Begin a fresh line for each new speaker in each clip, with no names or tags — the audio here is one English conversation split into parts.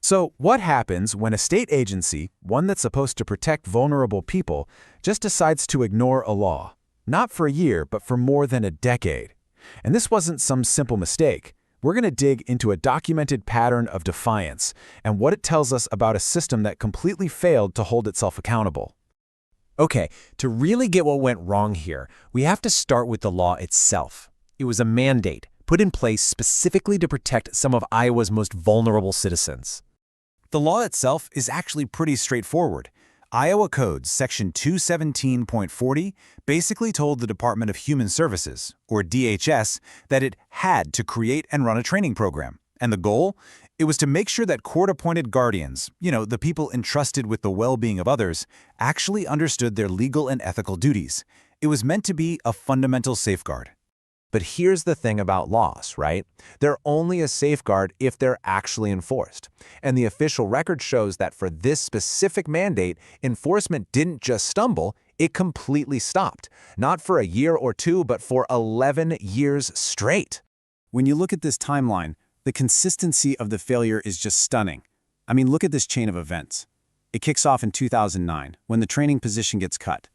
So what happens when a state agency, one that's supposed to protect vulnerable people, just decides to ignore a law? Not for a year, but for more than a decade. And this wasn't some simple mistake. We're going to dig into a documented pattern of defiance and what it tells us about a system that completely failed to hold itself accountable.
Okay, to really get what went wrong here, we have to start with the law itself. It was a mandate put in place specifically to protect some of Iowa's most vulnerable citizens.
The law itself is actually pretty straightforward. Iowa Code Section 217.40 basically told the Department of Human Services, or DHS, that it had to create and run a training program. And the goal? It was to make sure that court-appointed guardians, the people entrusted with the well-being of others, actually understood their legal and ethical duties. It was meant to be a fundamental safeguard.
But here's the thing about laws, right? They're only a safeguard if they're actually enforced. And the official record shows that for this specific mandate, enforcement didn't just stumble, it completely stopped. Not for a year or two, but for 11 years straight.
When you look at this timeline, the consistency of the failure is just stunning. I mean, look at this chain of events. It kicks off in 2009, when the training position gets cut.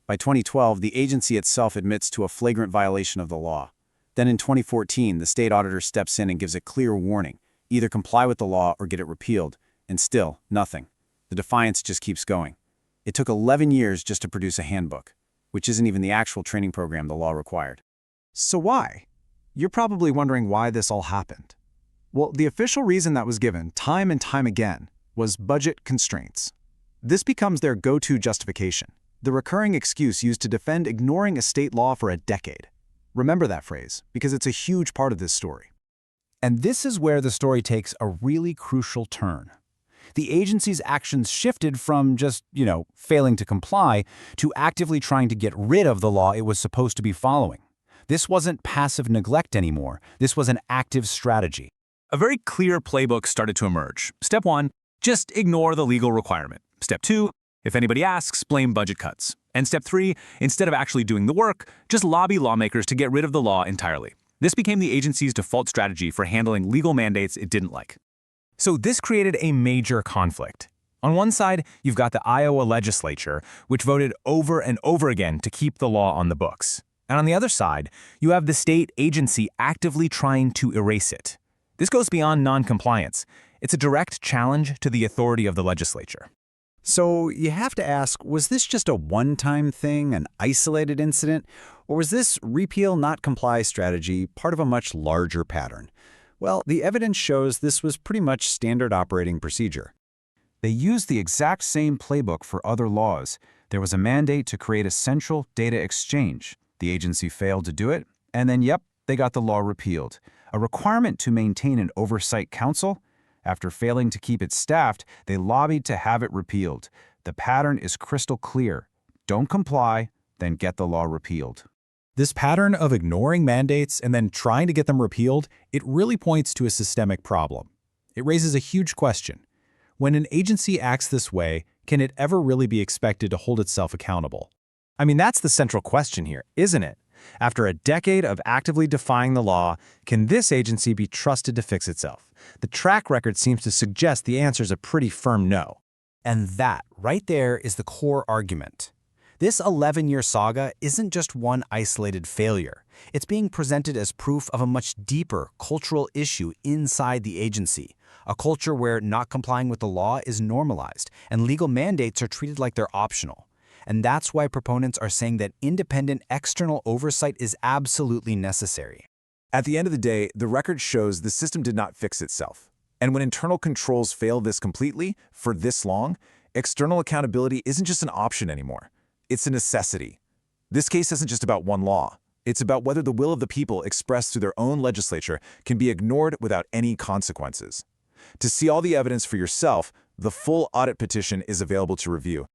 By 2012, the agency itself admits to a flagrant violation of the law. Then in 2014, the state auditor steps in and gives a clear warning, either comply with the law or get it repealed, and still, nothing. The defiance just keeps going. It took 11 years just to produce a handbook, which isn't even the actual training program the law required.
So why? You're probably wondering why this all happened. Well, the official reason that was given time and time again was budget constraints. This becomes their go-to justification, the recurring excuse used to defend ignoring a state law for a decade. Remember that phrase, because it's a huge part of this story.
And this is where the story takes a really crucial turn. The agency's actions shifted from just, failing to comply to actively trying to get rid of the law it was supposed to be following. This wasn't passive neglect anymore. This was an active strategy.
A very clear playbook started to emerge. Step 1, just ignore the legal requirement. Step 2, if anybody asks, blame budget cuts. And step 3, instead of actually doing the work, just lobby lawmakers to get rid of the law entirely. This became the agency's default strategy for handling legal mandates it didn't like.
So this created a major conflict. On one side, you've got the Iowa legislature, which voted over and over again to keep the law on the books. And on the other side, you have the state agency actively trying to erase it. This goes beyond noncompliance. It's a direct challenge to the authority of the legislature.
So you have to ask, was this just a one-time thing, an isolated incident, or was this repeal not comply strategy part of a much larger pattern? Well, the evidence shows this was pretty much standard operating procedure.
They used the exact same playbook for other laws. There was a mandate to create a central data exchange. The agency failed to do it, and then, they got the law repealed. A requirement to maintain an oversight council? After failing to keep it staffed, they lobbied to have it repealed. The pattern is crystal clear. Don't comply, then get the law repealed.
This pattern of ignoring mandates and then trying to get them repealed, it really points to a systemic problem. It raises a huge question. When an agency acts this way, can it ever really be expected to hold itself accountable?
I mean, that's the central question here, isn't it? After a decade of actively defying the law, can this agency be trusted to fix itself? The track record seems to suggest the answer is a pretty firm no.
And that, right there, is the core argument. This 11-year saga isn't just one isolated failure. It's being presented as proof of a much deeper cultural issue inside the agency, a culture where not complying with the law is normalized and legal mandates are treated like they're optional. And that's why proponents are saying that independent external oversight is absolutely necessary.
At the end of the day, the record shows the system did not fix itself. And when internal controls fail this completely, for this long, external accountability isn't just an option anymore. It's a necessity. This case isn't just about one law. It's about whether the will of the people expressed through their own legislature can be ignored without any consequences. To see all the evidence for yourself, the full audit petition is available to review.